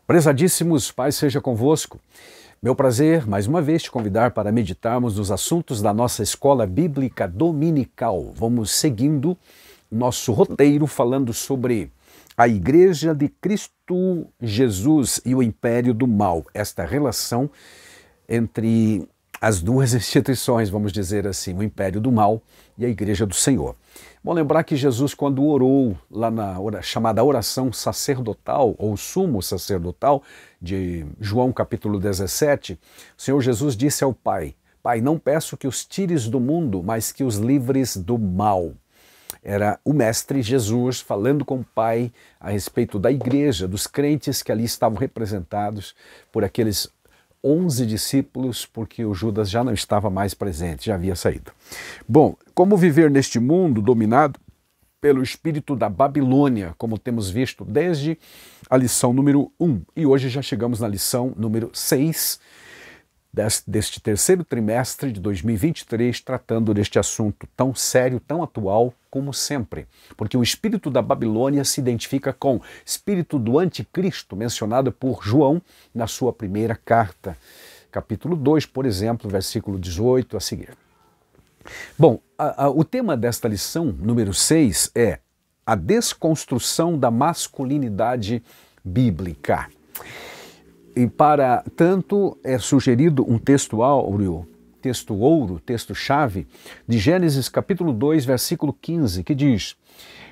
Prezadíssimos, Paz seja convosco. Meu prazer, mais uma vez, te convidar para meditarmos nos assuntos da nossa Escola Bíblica Dominical. Vamos seguindo nosso roteiro falando sobre a Igreja de Cristo Jesus e o Império do Mal. Esta relação entre as duas instituições, vamos dizer assim, o Império do Mal e a Igreja do Senhor. Bom lembrar que Jesus, quando orou lá na chamada oração sacerdotal, ou sumo sacerdotal, de João capítulo 17, o Senhor Jesus disse ao Pai: Pai, não peço que os tires do mundo, mas que os livres do mal. Era o Mestre Jesus falando com o Pai a respeito da igreja, dos crentes que ali estavam representados por aqueles 11 discípulos, porque o Judas já não estava mais presente, já havia saído. Bom, como viver neste mundo dominado pelo espírito da Babilônia, como temos visto desde a lição número 1. E hoje já chegamos na lição número 6 deste terceiro trimestre de 2023, tratando deste assunto tão sério, tão atual como sempre. Porque o espírito da Babilônia se identifica com o espírito do anticristo, mencionado por João na sua primeira carta. Capítulo 2, por exemplo, versículo 18 a seguir. Bom, o tema desta lição, número 6, é a desconstrução da masculinidade bíblica. E para tanto é sugerido um texto-ouro, texto-chave, de Gênesis capítulo 2, versículo 15, que diz: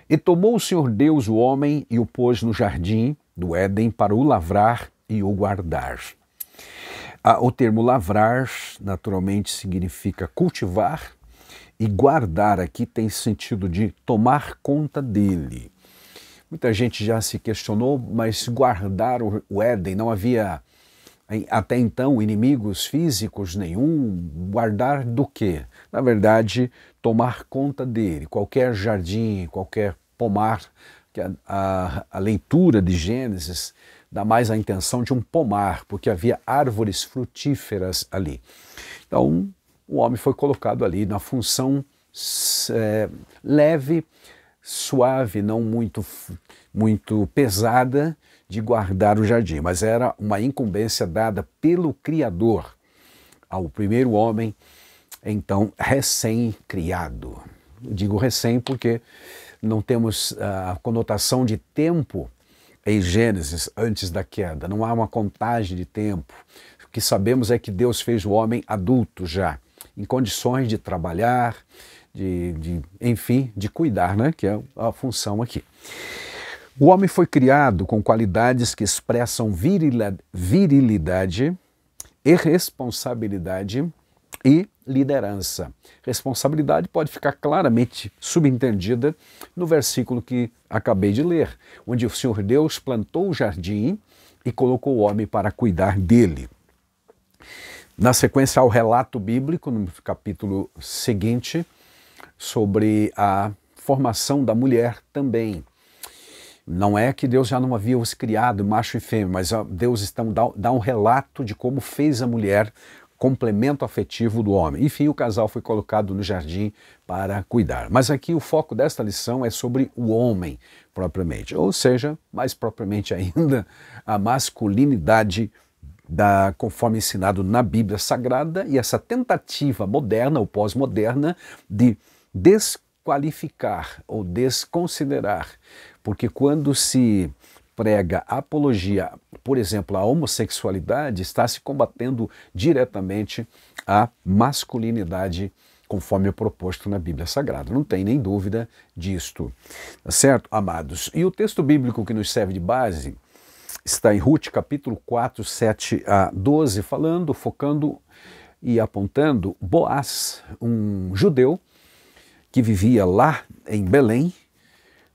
E tomou o Senhor Deus o homem e o pôs no jardim do Éden para o lavrar e o guardar. O termo lavrar, naturalmente, significa cultivar, e guardar aqui tem sentido de tomar conta dele. Muita gente já se questionou, mas guardar o Éden, não havia até então inimigos físicos nenhum, guardar do quê? Na verdade, tomar conta dele. Qualquer jardim, qualquer pomar, que a leitura de Gênesis dá mais a intenção de um pomar, porque havia árvores frutíferas ali. Então, o homem foi colocado ali na função leve, suave, não muito pesada, de guardar o jardim, mas era uma incumbência dada pelo Criador ao primeiro homem, então recém-criado. Eu digo recém porque não temos a conotação de tempo em Gênesis antes da queda, não há uma contagem de tempo. O que sabemos é que Deus fez o homem adulto já, em condições de trabalhar, enfim, de cuidar, né? Que é a função aqui. O homem foi criado com qualidades que expressam virilidade, irresponsabilidade e liderança. Responsabilidade pode ficar claramente subentendida no versículo que acabei de ler, onde o Senhor Deus plantou o jardim e colocou o homem para cuidar dele. Na sequência, ao relato bíblico, no capítulo seguinte, sobre a formação da mulher também. Não é que Deus já não havia os criado, macho e fêmea, mas Deus dá um relato de como fez a mulher, complemento afetivo do homem. Enfim, o casal foi colocado no jardim para cuidar. Mas aqui o foco desta lição é sobre o homem, propriamente. Ou seja, mais propriamente ainda, a masculinidade conforme ensinado na Bíblia Sagrada, e essa tentativa moderna ou pós-moderna de desqualificar ou desconsiderar, porque quando se prega apologia, por exemplo, à homossexualidade, está se combatendo diretamente a masculinidade conforme é proposto na Bíblia Sagrada. Não tem nem dúvida disto, tá certo, amados? E o texto bíblico que nos serve de base está em Ruth, capítulo 4, 7 a 12, focando e apontando Boaz, um judeu que vivia lá em Belém,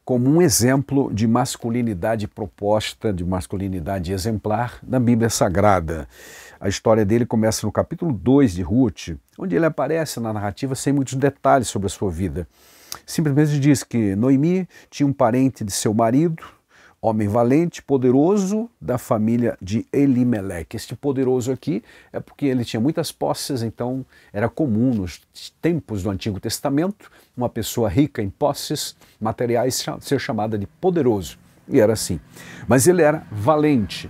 como um exemplo de masculinidade proposta, de masculinidade exemplar na Bíblia Sagrada. A história dele começa no capítulo 2 de Ruth, onde ele aparece na narrativa sem muitos detalhes sobre a sua vida. Simplesmente diz que Noemi tinha um parente de seu marido, homem valente, poderoso, da família de Elimeleque. Este poderoso aqui é porque ele tinha muitas posses, então era comum nos tempos do Antigo Testamento uma pessoa rica em posses materiais ser chamada de poderoso. E era assim. Mas ele era valente.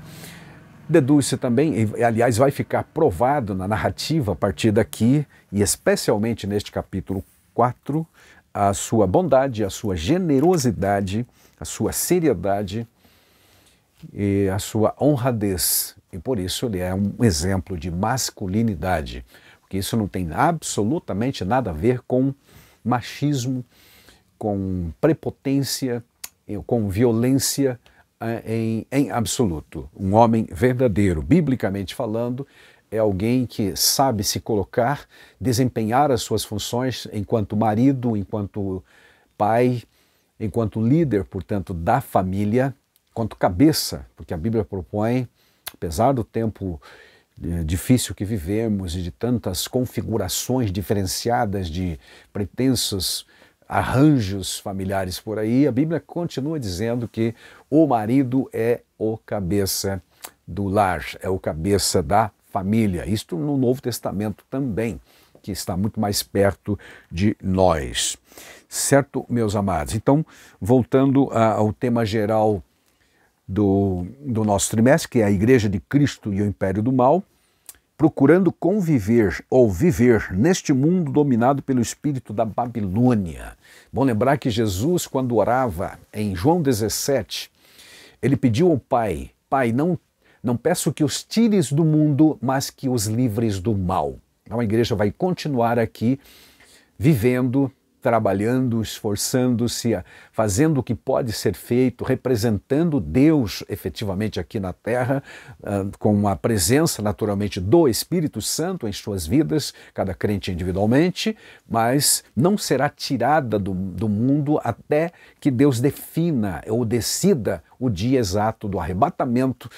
Deduz-se também, e aliás vai ficar provado na narrativa a partir daqui, e especialmente neste capítulo 4, a sua bondade, a sua generosidade, a sua seriedade e a sua honradez. E por isso ele é um exemplo de masculinidade, porque isso não tem absolutamente nada a ver com machismo, com prepotência, com violência em absoluto. Um homem verdadeiro, biblicamente falando, é alguém que sabe se colocar, desempenhar as suas funções enquanto marido, enquanto pai, enquanto líder, portanto, da família, enquanto cabeça, porque a Bíblia propõe, apesar do tempo difícil que vivemos e de tantas configurações diferenciadas de pretensos arranjos familiares por aí, a Bíblia continua dizendo que o marido é o cabeça do lar, é o cabeça da família. Isto no Novo Testamento também, que está muito mais perto de nós. Certo, meus amados? Então, voltando ao tema geral do nosso trimestre, que é a Igreja de Cristo e o Império do Mal, procurando conviver ou viver neste mundo dominado pelo espírito da Babilônia. Bom lembrar que Jesus, quando orava em João 17, ele pediu ao Pai, Pai, não peço que os tires do mundo, mas que os livres do mal. Então a igreja vai continuar aqui vivendo, trabalhando, esforçando-se, fazendo o que pode ser feito, representando Deus efetivamente aqui na terra, com a presença naturalmente do Espírito Santo em suas vidas, cada crente individualmente, mas não será tirada do mundo até que Deus defina ou decida o dia exato do arrebatamento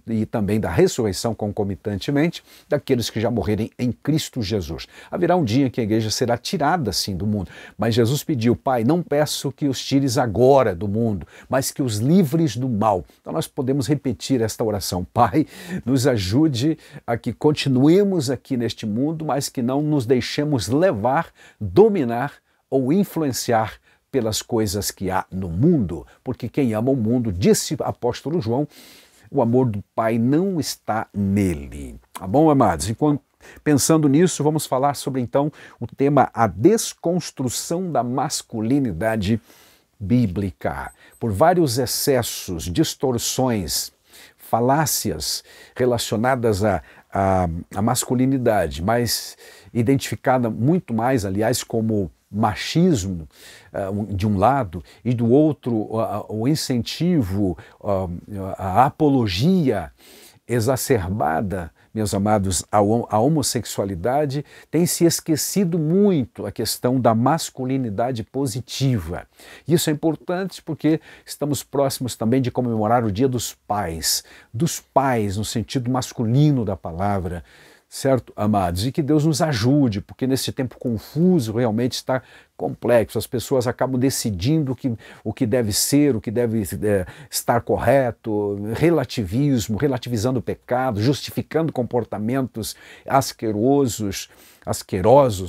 e também da ressurreição concomitantemente daqueles que já morrerem em Cristo Jesus. Haverá um dia que a igreja será tirada sim do mundo, mas Jesus pediu, Pai, não peço que os tires agora do mundo, mas que os livres do mal. Então nós podemos repetir esta oração, Pai, nos ajude a que continuemos aqui neste mundo, mas que não nos deixemos levar, dominar ou influenciar pelas coisas que há no mundo, porque quem ama o mundo, disse o apóstolo João, o amor do Pai não está nele. Tá bom, amados? Enquanto pensando nisso, vamos falar sobre então o tema a desconstrução da masculinidade bíblica. Por vários excessos, distorções, falácias relacionadas à masculinidade, mas identificada muito mais, aliás, como machismo de um lado e do outro o incentivo, a apologia exacerbada, meus amados, à homossexualidade, tem se esquecido muito a questão da masculinidade positiva. Isso é importante porque estamos próximos também de comemorar o Dia dos Pais no sentido masculino da palavra, certo, amados? E que Deus nos ajude, porque nesse tempo confuso realmente está complexo. As pessoas acabam decidindo o que deve ser, o que deve estar correto, relativizando o pecado, justificando comportamentos asquerosos,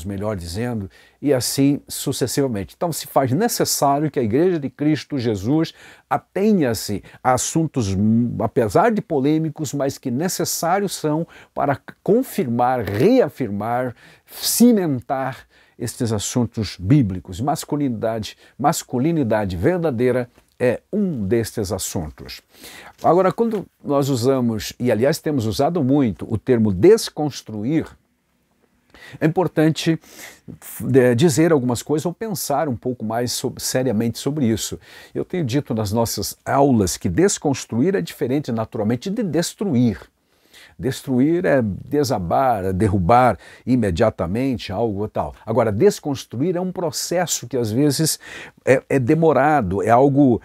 melhor dizendo, e assim sucessivamente. Então se faz necessário que a Igreja de Cristo Jesus atenha-se a assuntos, apesar de polêmicos, mas que necessários são para confirmar, reafirmar, cimentar estes assuntos bíblicos. Masculinidade verdadeira é um destes assuntos. Agora, quando nós usamos, e aliás temos usado muito, o termo desconstruir, é importante dizer algumas coisas ou pensar um pouco mais seriamente sobre isso. Eu tenho dito nas nossas aulas que desconstruir é diferente naturalmente de destruir. Destruir é desabar, é derrubar imediatamente algo tal. Agora, desconstruir é um processo que às vezes é demorado, é algo...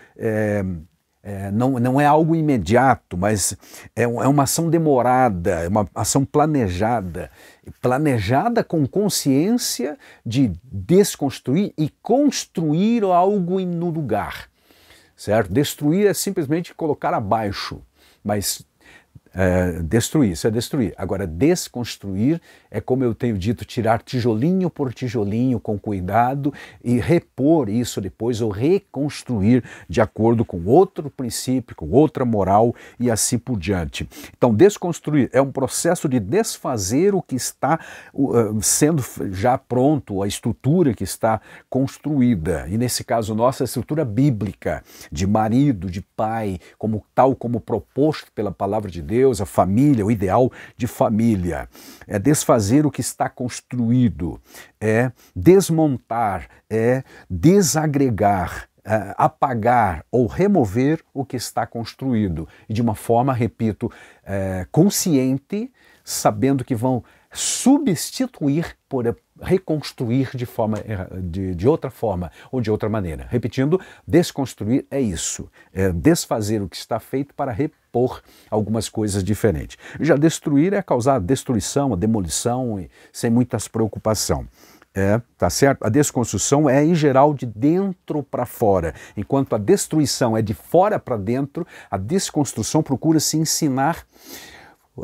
não é algo imediato, mas é uma ação demorada, é uma ação planejada com consciência de desconstruir e construir algo no lugar, certo? Destruir é simplesmente colocar abaixo, mas Destruir, isso é destruir. Agora, desconstruir é, como eu tenho dito, tirar tijolinho por tijolinho com cuidado e repor isso depois, ou reconstruir de acordo com outro princípio, com outra moral e assim por diante. Então, desconstruir é um processo de desfazer o que está sendo já pronto, a estrutura que está construída. E nesse caso, nossa estrutura bíblica de marido, de pai, tal como proposto pela palavra de Deus, a família, o ideal de família. É desfazer o que está construído, é desmontar, é desagregar, apagar ou remover o que está construído. E de uma forma, repito, consciente, sabendo que vão substituir por reconstruir de outra forma ou de outra maneira. Repetindo, desconstruir é isso, é desfazer o que está feito para repor algumas coisas diferentes. Já destruir é causar destruição, a demolição, sem muitas preocupação. Tá certo? A desconstrução é, em geral, de dentro para fora. Enquanto a destruição é de fora para dentro, a desconstrução procura se ensinar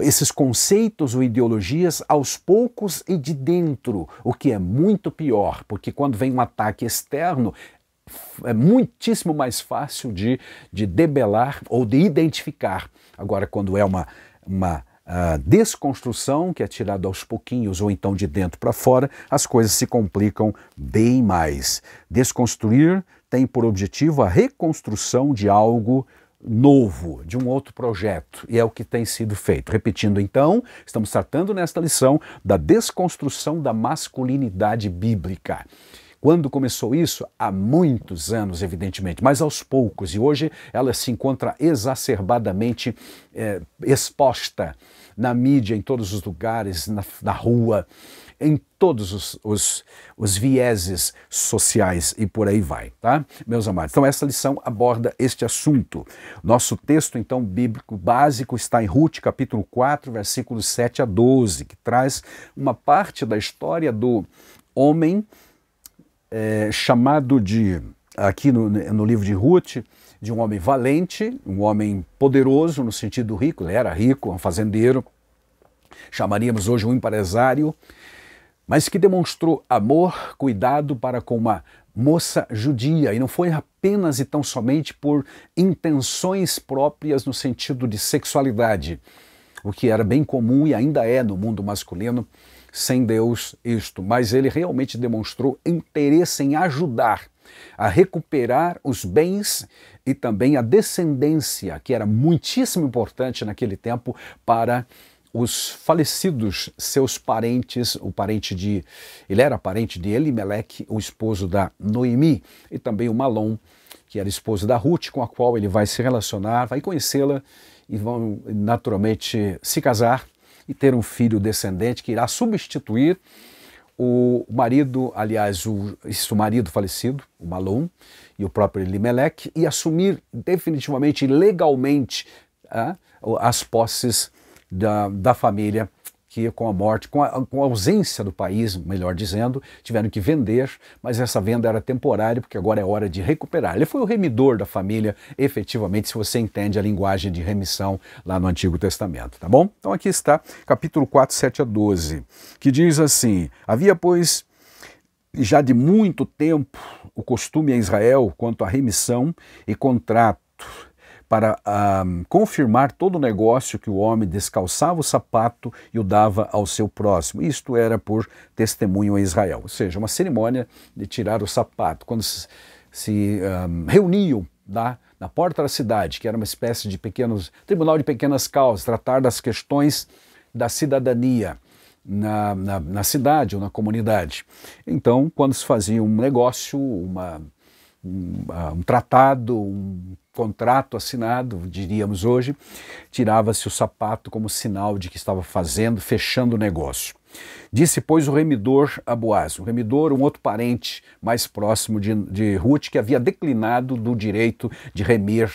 esses conceitos ou ideologias aos poucos e de dentro, o que é muito pior, porque quando vem um ataque externo, é muitíssimo mais fácil de debelar ou de identificar. Agora, quando é uma desconstrução, que é tirada aos pouquinhos ou então de dentro para fora, as coisas se complicam bem mais. Desconstruir tem por objetivo a reconstrução de algo novo, de um outro projeto, e é o que tem sido feito. Repetindo então, estamos tratando nesta lição da desconstrução da masculinidade bíblica. Quando começou isso? Há muitos anos, evidentemente, mas aos poucos, e hoje ela se encontra exacerbadamente exposta na mídia, em todos os lugares, na rua, em todos os vieses sociais e por aí vai, tá? Meus amados, então essa lição aborda este assunto. Nosso texto, então, bíblico básico está em Ruth, capítulo 4, versículos 7 a 12, que traz uma parte da história do homem chamado aqui no livro de Ruth, de um homem valente, um homem poderoso no sentido rico, ele era rico, um fazendeiro, chamaríamos hoje um empresário, mas que demonstrou amor, cuidado para com uma moça judia, e não foi apenas e tão somente por intenções próprias no sentido de sexualidade, o que era bem comum e ainda é no mundo masculino, sem Deus isto, mas ele realmente demonstrou interesse em ajudar a recuperar os bens e também a descendência, que era muitíssimo importante naquele tempo para os falecidos, seus parentes, ele era parente de Elimeleque, o esposo da Noemi, e também o Malom, que era esposo da Ruth, com a qual ele vai se relacionar, vai conhecê-la e vão naturalmente se casar e ter um filho descendente que irá substituir o marido, aliás, o marido falecido, o Malom, e o próprio Elimeleque, e assumir definitivamente e legalmente as posses da família, que com a morte, com a ausência do país, melhor dizendo, tiveram que vender, mas essa venda era temporária, porque agora é hora de recuperar. Ele foi o remidor da família, efetivamente, se você entende a linguagem de remissão lá no Antigo Testamento, tá bom? Então aqui está, capítulo 4, 7 a 12, que diz assim: havia, pois, já de muito tempo o costume em Israel quanto à remissão e contrato, para confirmar todo o negócio que o homem descalçava o sapato e o dava ao seu próximo. Isto era por testemunho em Israel, ou seja, uma cerimônia de tirar o sapato, quando se reuniam na porta da cidade, que era uma espécie de tribunal de pequenas causas, tratar das questões da cidadania na cidade ou na comunidade. Então, quando se fazia um negócio, um tratado, um contrato assinado, diríamos hoje, tirava-se o sapato como sinal de que estava fechando o negócio. Disse, pois, o remidor a Boaz, o remidor, um outro parente mais próximo de Ruth, que havia declinado do direito de remir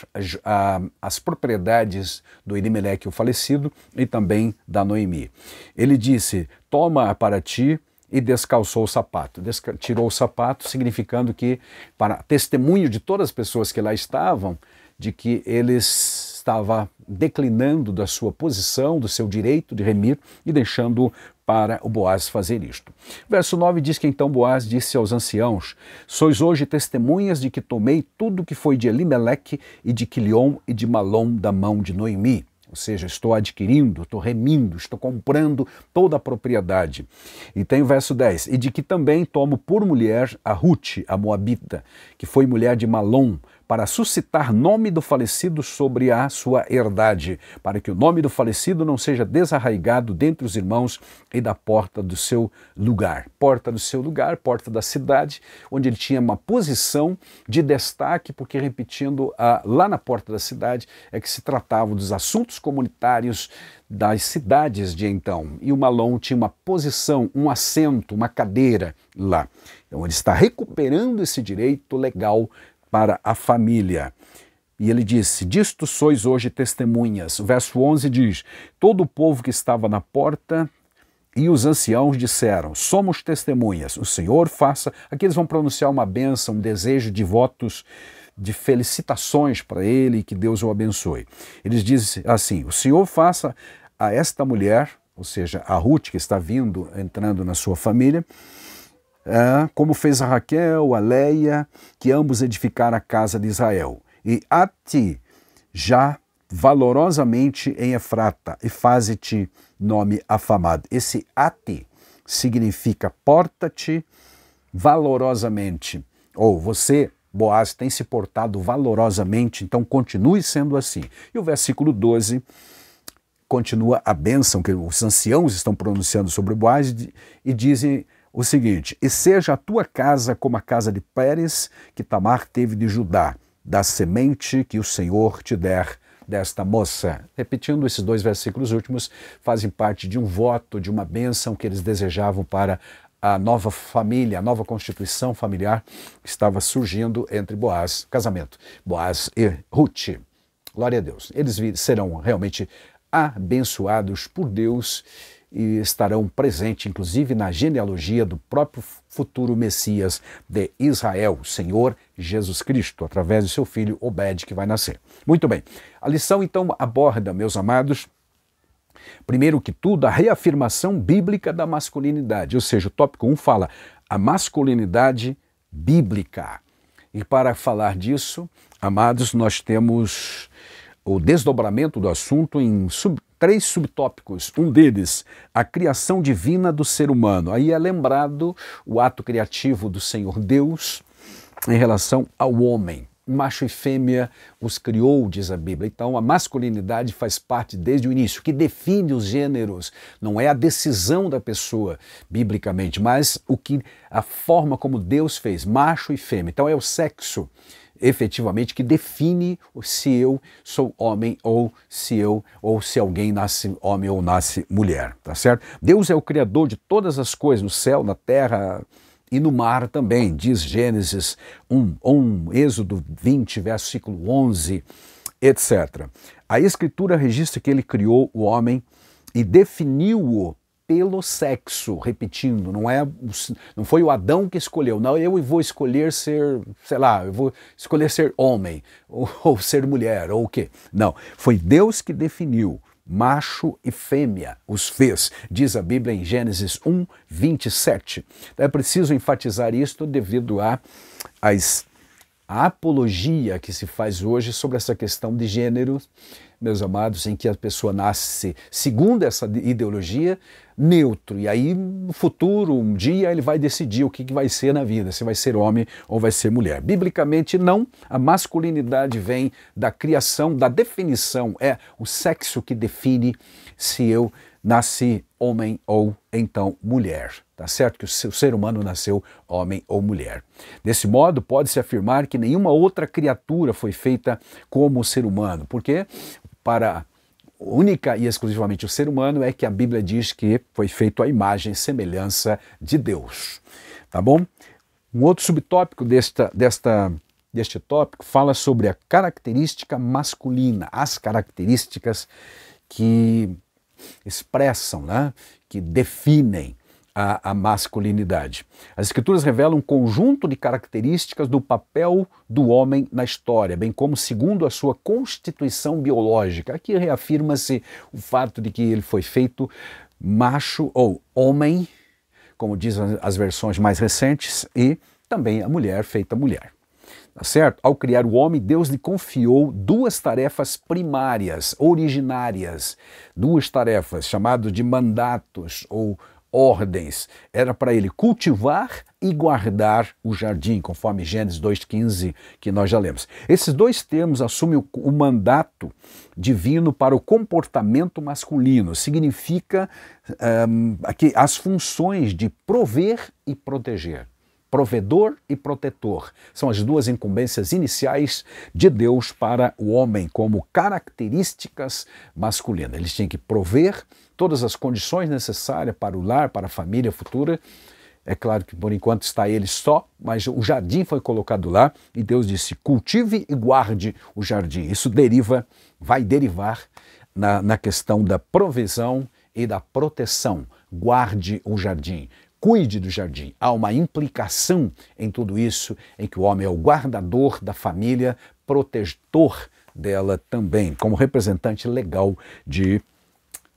as propriedades do Elimeleque, o falecido, e também da Noemi. Ele disse, toma para ti, e descalçou o sapato. Tirou o sapato, significando que, para testemunho de todas as pessoas que lá estavam, de que eles estava declinando da sua posição, do seu direito de remir e deixando para o Boaz fazer isto. Verso 9 diz que então Boaz disse aos anciãos: sois hoje testemunhas de que tomei tudo que foi de Elimeleque e de Quilion e de Malom da mão de Noemi. Ou seja, estou adquirindo, estou remindo, estou comprando toda a propriedade. E tem o verso 10, e de que também tomo por mulher a Ruth, a Moabita, que foi mulher de Malom, para suscitar nome do falecido sobre a sua herdade, para que o nome do falecido não seja desarraigado dentre os irmãos e da porta do seu lugar. Porta do seu lugar, porta da cidade, onde ele tinha uma posição de destaque, porque, repetindo, lá na porta da cidade é que se tratava dos assuntos comunitários das cidades de então. E o Malom tinha uma posição, um assento, uma cadeira lá. Então ele está recuperando esse direito legal para a família. E ele disse: disto sois hoje testemunhas. O verso 11 diz: todo o povo que estava na porta e os anciãos disseram: somos testemunhas, o Senhor faça... Aqui eles vão pronunciar uma bênção, um desejo de votos, de felicitações para ele e que Deus o abençoe. Eles dizem assim: o Senhor faça a esta mulher, ou seja, a Ruth que está vindo, entrando na sua família, como fez a Raquel, a Leia, que ambos edificaram a casa de Israel. E a ti, já valorosamente em Efrata, e faze-te nome afamado. Esse a ti significa porta-te valorosamente. Ou você, Boaz, tem se portado valorosamente, então continue sendo assim. E o versículo 12 continua a bênção que os anciãos estão pronunciando sobre Boaz e dizem o seguinte: e seja a tua casa como a casa de Pérez, que Tamar teve de Judá, da semente que o Senhor te der desta moça. Repetindo, esses dois versículos últimos fazem parte de um voto, de uma bênção que eles desejavam para a nova família, a nova constituição familiar que estava surgindo entre Boaz, casamento, Boaz e Ruth. Glória a Deus. Eles serão realmente abençoados por Deus e estarão presentes, inclusive, na genealogia do próprio futuro Messias de Israel, o Senhor Jesus Cristo, através do seu filho Obed, que vai nascer. Muito bem. A lição, então, aborda, meus amados, primeiro que tudo, a reafirmação bíblica da masculinidade, ou seja, o tópico 1 fala a masculinidade bíblica. E para falar disso, amados, nós temos o desdobramento do assunto em três subtópicos. Um deles, a criação divina do ser humano. Aí é lembrado o ato criativo do Senhor Deus em relação ao homem. Macho e fêmea os criou, diz a Bíblia. Então a masculinidade faz parte desde o início. O que define os gêneros não é a decisão da pessoa, biblicamente, mas a forma como Deus fez, macho e fêmea. Então é o sexo, efetivamente, que define se eu sou homem ou se alguém nasce homem ou nasce mulher, tá certo? Deus é o criador de todas as coisas, no céu, na terra e no mar também, diz Gênesis 1, Êxodo 20, versículo 11, etc. A Escritura registra que ele criou o homem e definiu-o pelo sexo, repetindo, não foi o Adão que escolheu, não, eu vou escolher ser, sei lá, eu vou escolher ser homem, ou ser mulher, ou o quê? Não, foi Deus que definiu, macho e fêmea os fez, diz a Bíblia em Gênesis 1, 27. É preciso enfatizar isto devido à apologia que se faz hoje sobre essa questão de gênero, meus amados, em que a pessoa nasce, segundo essa ideologia, neutro. E aí, no futuro, um dia, ele vai decidir o que vai ser na vida, se vai ser homem ou vai ser mulher. Biblicamente, não. A masculinidade vem da criação, da definição. É o sexo que define se eu nasci homem ou então mulher. Tá certo que o ser humano nasceu homem ou mulher. Desse modo, pode-se afirmar que nenhuma outra criatura foi feita como o ser humano, porque para única e exclusivamente o ser humano é que a Bíblia diz que foi feito à imagem e semelhança de Deus. Tá bom? Um outro subtópico deste tópico fala sobre a característica masculina, as características que expressam, né, que definem a masculinidade. As Escrituras revelam um conjunto de características do papel do homem na história, bem como segundo a sua constituição biológica. Aqui reafirma-se o fato de que ele foi feito macho ou homem, como dizem as versões mais recentes, e também a mulher feita mulher. Tá certo? Ao criar o homem, Deus lhe confiou duas tarefas primárias, originárias, duas tarefas chamadas de mandatos ou ordens. Era para ele cultivar e guardar o jardim, conforme Gênesis 2,15, que nós já lemos. Esses dois termos assumem o mandato divino para o comportamento masculino. Significa que as funções de prover e proteger. Provedor e protetor são as duas incumbências iniciais de Deus para o homem como características masculinas. Eles tinham que prover todas as condições necessárias para o lar, para a família futura. É claro que por enquanto está ele só, mas o jardim foi colocado lá e Deus disse: cultive e guarde o jardim. Isso vai derivar na questão da provisão e da proteção. Guarde o jardim. Cuide do jardim. Há uma implicação em tudo isso, em que o homem é o guardador da família, protetor dela também, como representante legal de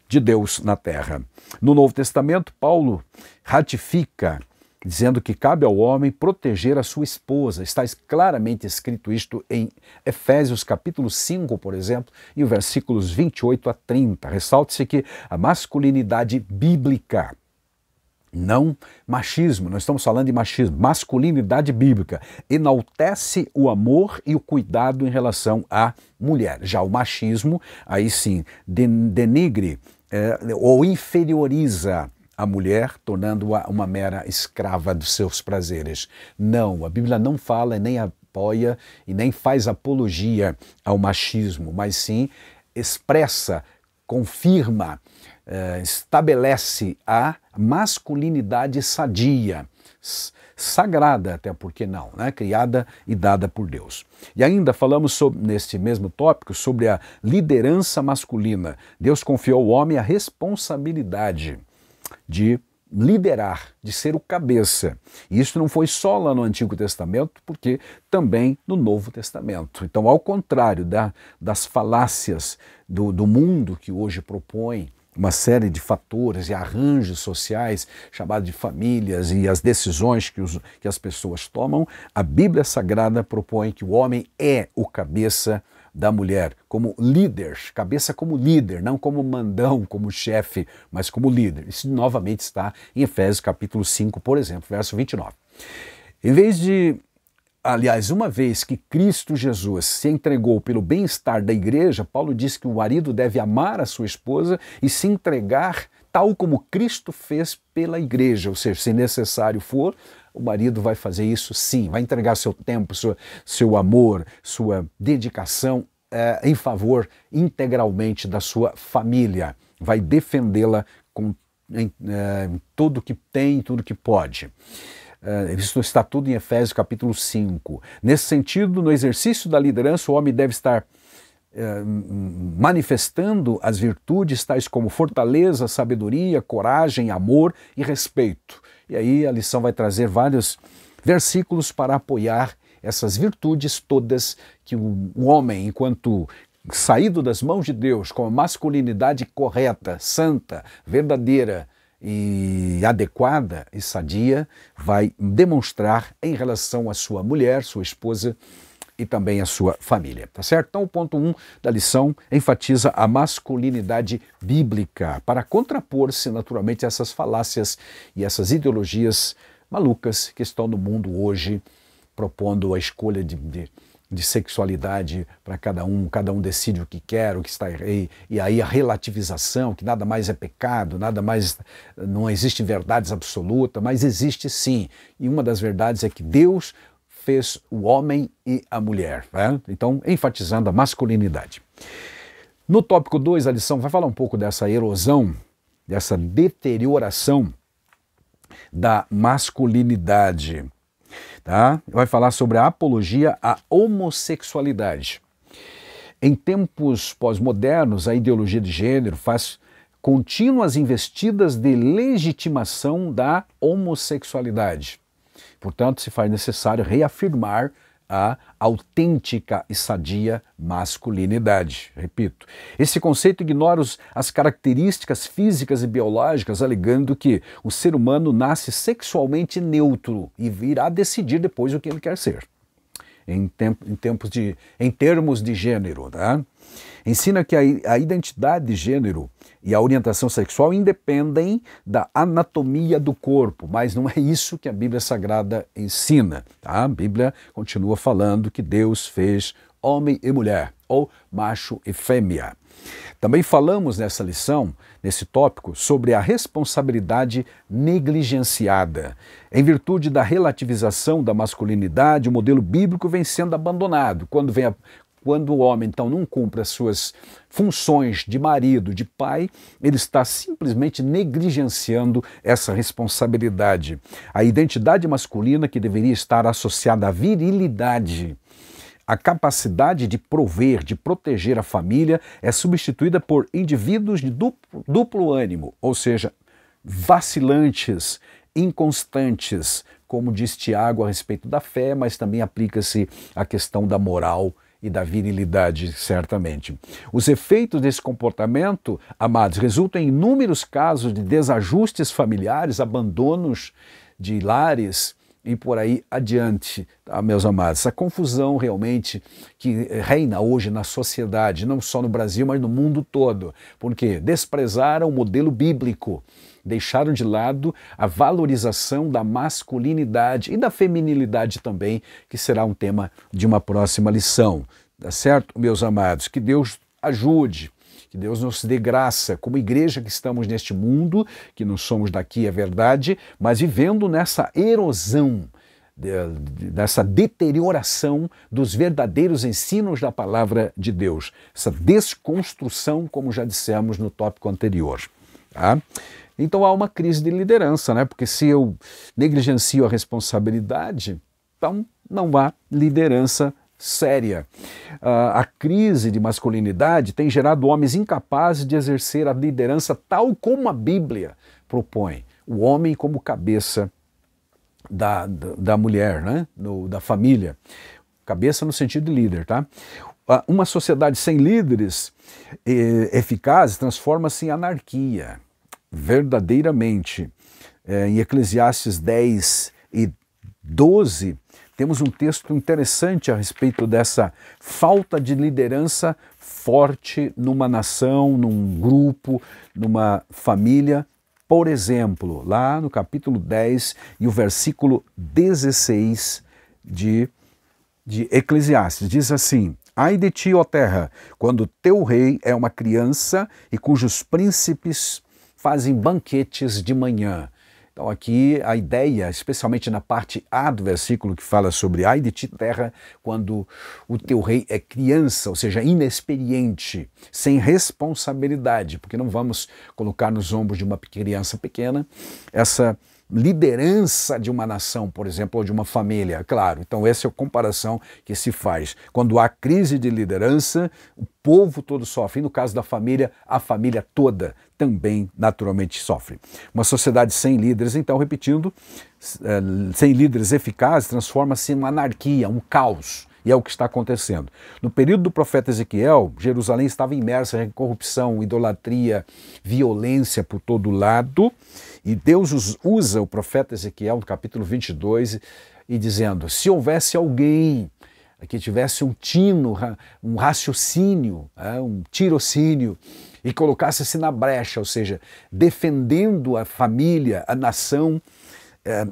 Deus na terra. No Novo Testamento, Paulo ratifica, dizendo que cabe ao homem proteger a sua esposa. Está claramente escrito isto em Efésios capítulo 5, por exemplo, e os versículos 28 a 30. Ressalte-se que a masculinidade bíblica, não machismo, nós estamos falando de machismo, masculinidade bíblica, enaltece o amor e o cuidado em relação à mulher. Já o machismo, aí sim, denigre ou inferioriza a mulher, tornando-a uma mera escrava dos seus prazeres. Não, a Bíblia não fala, nem apoia e nem faz apologia ao machismo, mas sim expressa, confirma, estabelece a masculinidade sadia, sagrada até porque não, né? Criada e dada por Deus. E ainda falamos neste mesmo tópico sobre a liderança masculina. Deus confiou ao homem a responsabilidade de liderar, de ser o cabeça. E isso não foi só lá no Antigo Testamento, porque também no Novo Testamento. Então, ao contrário das falácias do mundo que hoje propõe uma série de fatores e arranjos sociais chamados de famílias e as decisões que as pessoas tomam, a Bíblia Sagrada propõe que o homem é o cabeça da mulher, como líder, cabeça como líder, não como mandão, como chefe, mas como líder. Isso novamente está em Efésios capítulo 5, por exemplo, verso 29. Uma vez que Cristo Jesus se entregou pelo bem-estar da igreja, Paulo diz que o marido deve amar a sua esposa e se entregar tal como Cristo fez pela igreja, ou seja, se necessário for, o marido vai fazer isso sim, vai entregar seu tempo, seu amor, sua dedicação em favor integralmente da sua família, vai defendê-la em tudo que tem, tudo que pode. Isso está tudo em Efésios capítulo 5. Nesse sentido, no exercício da liderança, o homem deve estar manifestando as virtudes tais como fortaleza, sabedoria, coragem, amor e respeito. E aí a lição vai trazer vários versículos para apoiar essas virtudes todas que o homem, enquanto saído das mãos de Deus, com a masculinidade correta, santa, verdadeira e adequada e sadia, vai demonstrar em relação à sua mulher, sua esposa e também a sua família, tá certo? Então o ponto 1 da lição enfatiza a masculinidade bíblica para contrapor-se naturalmente a essas falácias e essas ideologias malucas que estão no mundo hoje, propondo a escolha de sexualidade para cada um decide o que quer, o que está e aí a relativização, que nada mais é pecado, nada mais, não existe verdades absolutas, mas existe sim. E uma das verdades é que Deus fez o homem e a mulher, né? Então, enfatizando a masculinidade. No tópico 2, a lição vai falar um pouco dessa erosão, dessa deterioração da masculinidade. Tá? Vai falar sobre a apologia à homossexualidade. Em tempos pós-modernos, a ideologia de gênero faz contínuas investidas de legitimação da homossexualidade. Portanto, se faz necessário reafirmar a autêntica e sadia masculinidade. Repito, esse conceito ignora as características físicas e biológicas, alegando que o ser humano nasce sexualmente neutro e virá decidir depois o que ele quer ser, em termos de gênero. Tá? Ensina que a identidade de gênero e a orientação sexual independem da anatomia do corpo, mas não é isso que a Bíblia Sagrada ensina. Tá? A Bíblia continua falando que Deus fez homem e mulher, ou macho e fêmea. Também falamos nessa lição, nesse tópico, sobre a responsabilidade negligenciada. Em virtude da relativização da masculinidade, o modelo bíblico vem sendo abandonado. Quando o homem, então, não cumpre as suas funções de marido, de pai, ele está simplesmente negligenciando essa responsabilidade. A identidade masculina, que deveria estar associada à virilidade, a capacidade de prover, de proteger a família, é substituída por indivíduos de duplo ânimo, ou seja, vacilantes, inconstantes, como diz Tiago a respeito da fé, mas também aplica-se à questão da moral e da virilidade, certamente. Os efeitos desse comportamento, amados, resultam em inúmeros casos de desajustes familiares, abandonos de lares e por aí adiante, tá, meus amados. Essa confusão realmente que reina hoje na sociedade, não só no Brasil, mas no mundo todo, porque desprezaram o modelo bíblico, deixaram de lado a valorização da masculinidade e da feminilidade também, que será um tema de uma próxima lição. Tá certo, meus amados? Que Deus ajude, que Deus nos dê graça, como igreja que estamos neste mundo, que não somos daqui, é verdade, mas vivendo nessa erosão, dessa deterioração dos verdadeiros ensinos da palavra de Deus, essa desconstrução, como já dissemos no tópico anterior. Tá? Então há uma crise de liderança, né? Porque se eu negligencio a responsabilidade, então não há liderança séria. A crise de masculinidade tem gerado homens incapazes de exercer a liderança tal como a Bíblia propõe. O homem como cabeça da mulher, né? Da família. Cabeça no sentido de líder, tá? Uma sociedade sem líderes eficazes transforma-se em anarquia. Verdadeiramente. Em Eclesiastes 10 e 12, temos um texto interessante a respeito dessa falta de liderança forte numa nação, num grupo, numa família. Por exemplo, lá no capítulo 10 e o versículo 16 de Eclesiastes, diz assim: Ai de ti, ó terra, quando teu rei é uma criança e cujos príncipes fazem banquetes de manhã. Então aqui a ideia, especialmente na parte A do versículo que fala sobre ai de ti terra, quando o teu rei é criança, ou seja, inexperiente, sem responsabilidade, porque não vamos colocar nos ombros de uma criança pequena essa liderança de uma nação, por exemplo, ou de uma família, claro. Então essa é a comparação que se faz. Quando há crise de liderança, o povo todo sofre. E no caso da família, a família toda também naturalmente sofre. Uma sociedade sem líderes, então, repetindo, sem líderes eficazes, transforma-se em uma anarquia, um caos. E é o que está acontecendo. No período do profeta Ezequiel, Jerusalém estava imersa em corrupção, idolatria, violência por todo lado. E Deus usa o profeta Ezequiel, no capítulo 22, e dizendo, se houvesse alguém que tivesse um tino, um raciocínio, um tirocínio, e colocasse-se na brecha, ou seja, defendendo a família, a nação,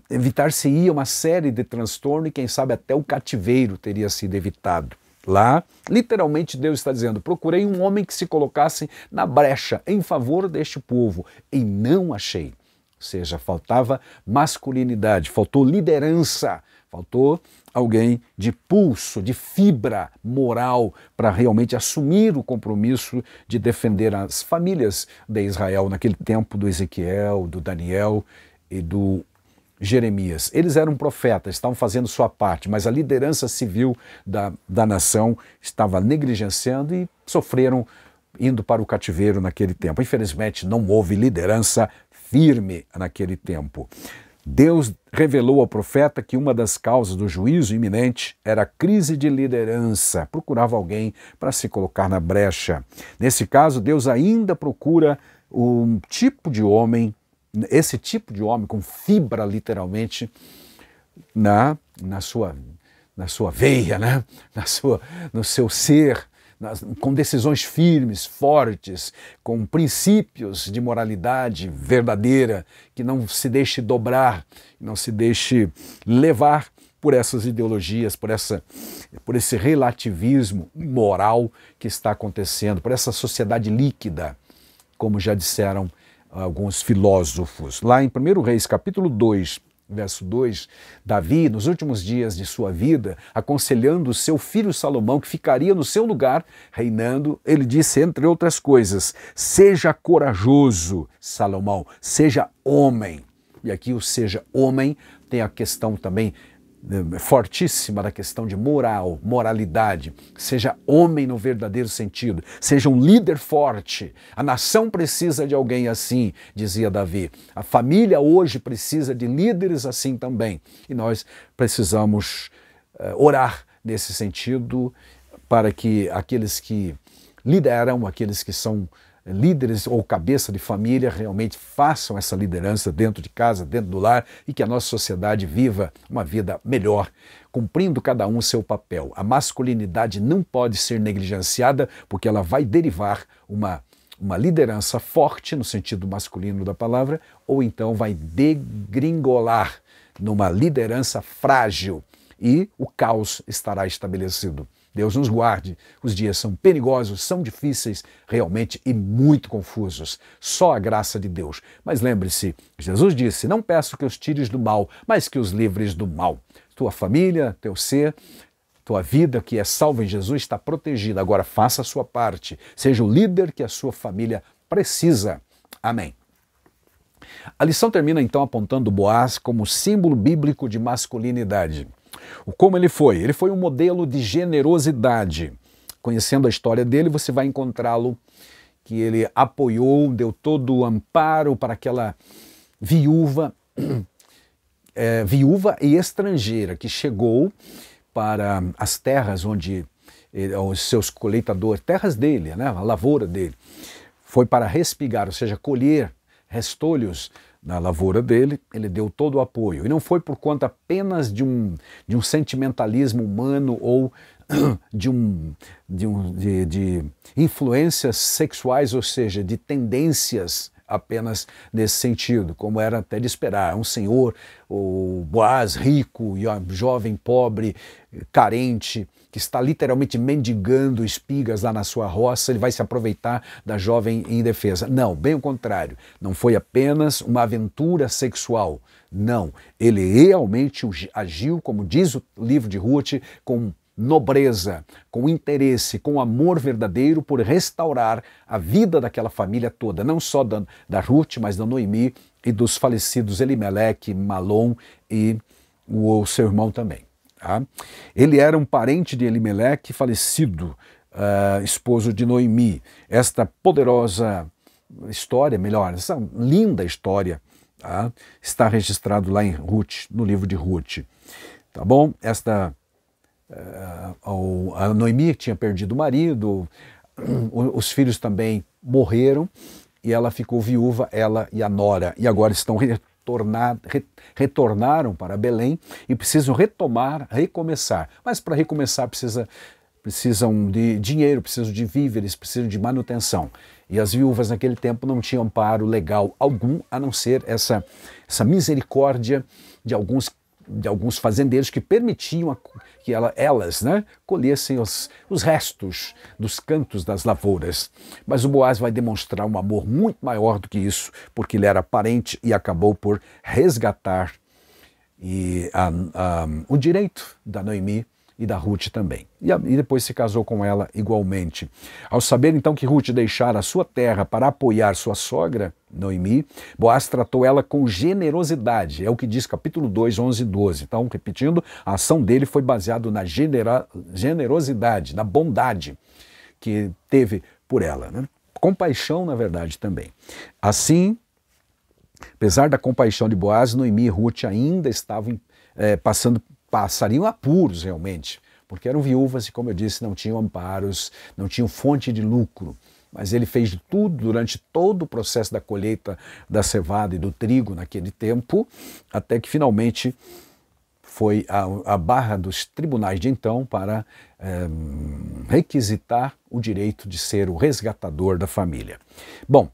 evitar-se-ia uma série de transtornos e quem sabe até o cativeiro teria sido evitado. Lá, literalmente Deus está dizendo, procurei um homem que se colocasse na brecha em favor deste povo e não achei. Ou seja, faltava masculinidade, faltou liderança, faltou alguém de pulso, de fibra moral para realmente assumir o compromisso de defender as famílias de Israel naquele tempo do Ezequiel, do Daniel e do Jeremias. Eles eram profetas, estavam fazendo sua parte, mas a liderança civil da nação estava negligenciando e sofreram indo para o cativeiro naquele tempo. Infelizmente, não houve liderança firme naquele tempo. Deus revelou ao profeta que uma das causas do juízo iminente era a crise de liderança. Procurava alguém para se colocar na brecha. Nesse caso, Deus ainda procura um tipo de homem, esse tipo de homem com fibra, literalmente, na sua veia, né? No seu ser, com decisões firmes, fortes, com princípios de moralidade verdadeira, que não se deixe dobrar, não se deixe levar por essas ideologias, por esse relativismo moral que está acontecendo, por essa sociedade líquida, como já disseram alguns filósofos. Lá em 1 Reis, capítulo 2, verso 2, Davi, nos últimos dias de sua vida, aconselhando o seu filho Salomão, que ficaria no seu lugar, reinando, ele disse, entre outras coisas, seja corajoso, Salomão, seja homem. E aqui o seja homem tem a questão também fortíssima da questão de moralidade. Seja homem no verdadeiro sentido, seja um líder forte. A nação precisa de alguém assim, dizia Davi. A família hoje precisa de líderes assim também. E nós precisamos orar nesse sentido para que aqueles que lideram, aqueles que são líderes ou cabeça de família realmente façam essa liderança dentro de casa, dentro do lar, e que a nossa sociedade viva uma vida melhor, cumprindo cada um o seu papel. A masculinidade não pode ser negligenciada, porque ela vai derivar uma liderança forte, no sentido masculino da palavra, ou então vai degringolar numa liderança frágil, e o caos estará estabelecido. Deus nos guarde, os dias são perigosos, são difíceis realmente e muito confusos. Só a graça de Deus. Mas lembre-se, Jesus disse, não peço que os tires do mal, mas que os livres do mal. Tua família, teu ser, tua vida que é salva em Jesus está protegida. Agora faça a sua parte, seja o líder que a sua família precisa. Amém. A lição termina então apontando Boaz como símbolo bíblico de masculinidade. Como ele foi? Ele foi um modelo de generosidade. Conhecendo a história dele, você vai encontrá-lo que ele apoiou, deu todo o amparo para aquela viúva e estrangeira que chegou para as terras onde os seus coletadores, terras dele, né, a lavoura dele, foi para respigar, ou seja, colher restolhos na lavoura dele, ele deu todo o apoio. E não foi por conta apenas de um sentimentalismo humano ou de influências sexuais, ou seja, de tendências apenas nesse sentido, como era até de esperar. Um senhor, o Boaz, rico, e jovem, pobre, carente, que está literalmente mendigando espigas lá na sua roça, ele vai se aproveitar da jovem indefesa. Não, bem o contrário. Não foi apenas uma aventura sexual. Não, ele realmente agiu, como diz o livro de Ruth, com nobreza, com interesse, com amor verdadeiro por restaurar a vida daquela família toda, não só da Ruth, mas da Noemi e dos falecidos Elimeleque, Malom e o seu irmão também. Tá? Ele era um parente de Elimeleque falecido, esposo de Noemi. Esta poderosa história, melhor, essa linda história, tá? Está registrado lá em Ruth, no livro de Ruth. Tá bom? A Noemi tinha perdido o marido, os filhos também morreram e ela ficou viúva, ela e a nora, e agora estão retornaram para Belém e precisam recomeçar. Mas para recomeçar precisam de dinheiro, precisam de víveres, precisam de manutenção. E as viúvas naquele tempo não tinham amparo legal algum, a não ser essa misericórdia de alguns fazendeiros que permitiam que elas, né, colhessem os restos dos cantos das lavouras. Mas o Boaz vai demonstrar um amor muito maior do que isso, porque ele era parente e acabou por resgatar o direito da Noemi e da Ruth também. E depois se casou com ela igualmente. Ao saber então que Ruth deixara a sua terra para apoiar sua sogra, Noemi, Boaz tratou ela com generosidade. É o que diz capítulo 2, 11 e 12. Então, repetindo, a ação dele foi baseada na generosidade, na bondade que teve por ela, né? compaixão, na verdade, também. Assim, apesar da compaixão de Boaz, Noemi e Ruth ainda estavam passariam apuros realmente, porque eram viúvas e, como eu disse, não tinham amparos, não tinham fonte de lucro. Mas ele fez de tudo durante todo o processo da colheita da cevada e do trigo naquele tempo, até que finalmente foi a barra dos tribunais de então para requisitar o direito de ser o resgatador da família. Bom,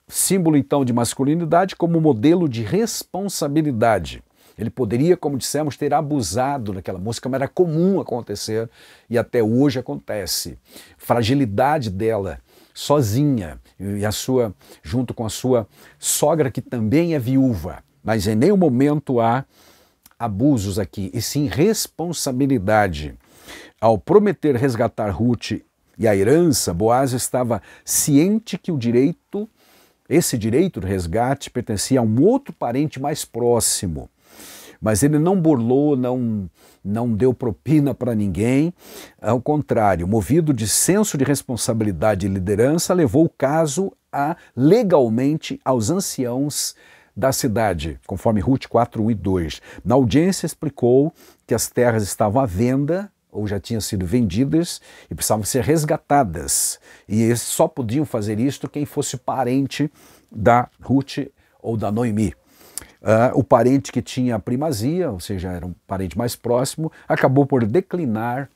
símbolo então de masculinidade como modelo de responsabilidade. Ele poderia, como dissemos, ter abusado daquela moça, como era comum acontecer e até hoje acontece. Fragilidade dela, sozinha, e junto com a sua sogra, que também é viúva. Mas em nenhum momento há abusos aqui, e sim responsabilidade. Ao prometer resgatar Ruth e a herança, Boaz estava ciente que esse direito de resgate pertencia a um outro parente mais próximo. Mas ele não burlou, não deu propina para ninguém. Ao contrário, movido de senso de responsabilidade e liderança, levou o caso legalmente aos anciãos da cidade, conforme Ruth 4, 1 e 2. Na audiência explicou que as terras estavam à venda, ou já tinham sido vendidas, e precisavam ser resgatadas. E eles só podiam fazer isto quem fosse parente da Ruth ou da Noemi. O parente que tinha a primazia, ou seja, era um parente mais próximo, acabou por declinar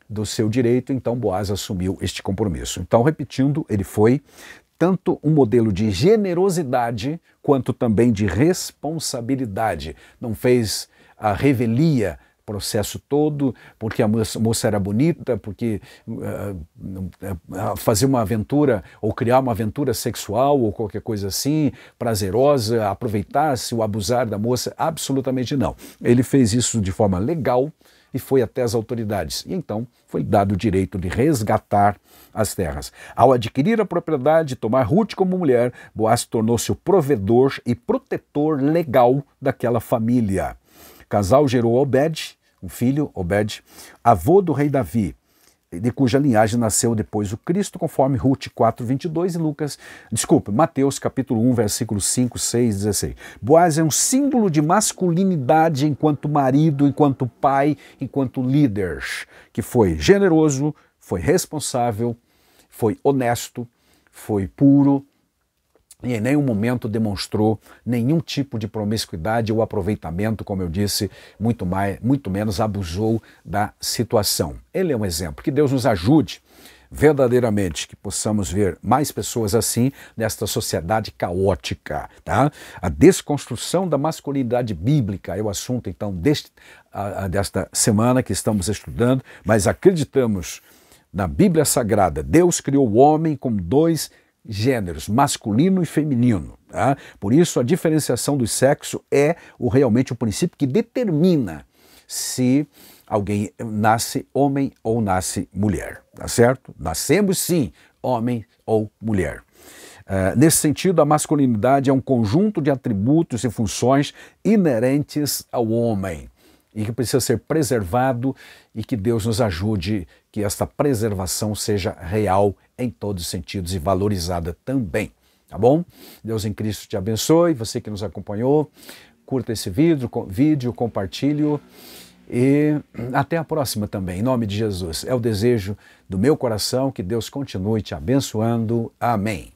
do seu direito, então Boaz assumiu este compromisso. Então, repetindo, ele foi tanto um modelo de generosidade quanto também de responsabilidade. Não fez a revelia, processo todo, porque a moça era bonita, porque fazer uma aventura ou criar uma aventura sexual ou qualquer coisa assim, prazerosa, aproveitar-se ou abusar da moça, absolutamente não. Ele fez isso de forma legal e foi até as autoridades. E então foi dado o direito de resgatar as terras. Ao adquirir a propriedade e tomar Ruth como mulher, Boaz tornou-se o provedor e protetor legal daquela família. O casal gerou Obed, um filho, Obed, avô do rei Davi, de cuja linhagem nasceu depois o Cristo, conforme Ruth 4, 22 e Mateus capítulo 1, versículos 5, 6, 16. Boaz é um símbolo de masculinidade enquanto marido, enquanto pai, enquanto líder, que foi generoso, foi responsável, foi honesto, foi puro, e em nenhum momento demonstrou nenhum tipo de promiscuidade ou aproveitamento, como eu disse, muito menos abusou da situação. Ele é um exemplo. Que Deus nos ajude verdadeiramente, que possamos ver mais pessoas assim nesta sociedade caótica. Tá? A desconstrução da masculinidade bíblica é o assunto, então, desta semana que estamos estudando, mas acreditamos na Bíblia Sagrada. Deus criou o homem com dois gêneros, masculino e feminino. Tá? Por isso, a diferenciação do sexo é realmente o princípio que determina se alguém nasce homem ou nasce mulher. Tá certo? Nascemos sim, homem ou mulher. Nesse sentido, a masculinidade é um conjunto de atributos e funções inerentes ao homem e que precisa ser preservado e que Deus nos ajude que esta preservação seja real em todos os sentidos e valorizada também, tá bom? Deus em Cristo te abençoe, você que nos acompanhou, curta esse vídeo, compartilhe e até a próxima também, em nome de Jesus. É o desejo do meu coração que Deus continue te abençoando. Amém.